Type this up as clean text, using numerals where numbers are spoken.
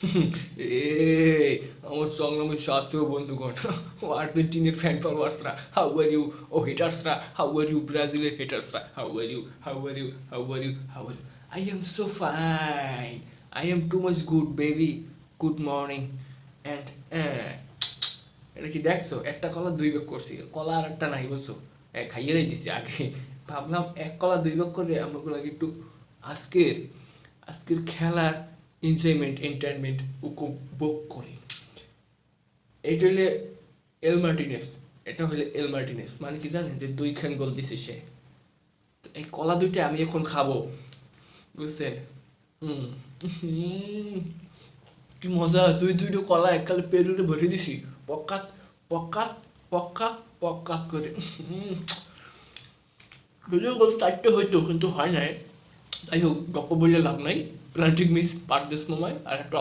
এই আমার সংগ্রামের সাথেও বন্ধুগণ, ও আর্জেন্টিনার ফ্যান ফলোয়ার্সরা, হাউ আর ইউ? ও হেটার্সরা, হাউ আর ইউ? ব্রাজিলের হেটার্সরা, how are you? How are you? How are you? How are you? I am so fine, I am too much good baby, good morning. And এটা কি দেখছো, একটা কলা দুই ভাগ করছি, কলা আর একটা নাই বুঝছো, খাইয়েই দিছি আগে। ভাবলাম এক কলা দুই ভাগ করে আমরা একটু আজকের আজকের খেলার এনজয়মেন্ট এন্টারটেনমেন্ট উপভোগ করি। এটা হলে এল মার্টিনেস, এটা হলে এল মার্টিনেস, মানে কি জানেন যে দুইখান গোল দিছে সে। তো এই কলা দুইটা আমি এখন খাবো, বুঝছেন? হুম, হুম, কি মজা, দুই দুইটা কলা এককালে পেরুরে ভরে দিছি, পকাত পকাত পকাত পকাত করে। হুম, যদিও গোল চারটে হইতো কিন্তু হয় নাই। যাই হোক, গপ্প বললে লাভ নাই। পেনাল্টি মিস পার দিস সময় আর একটা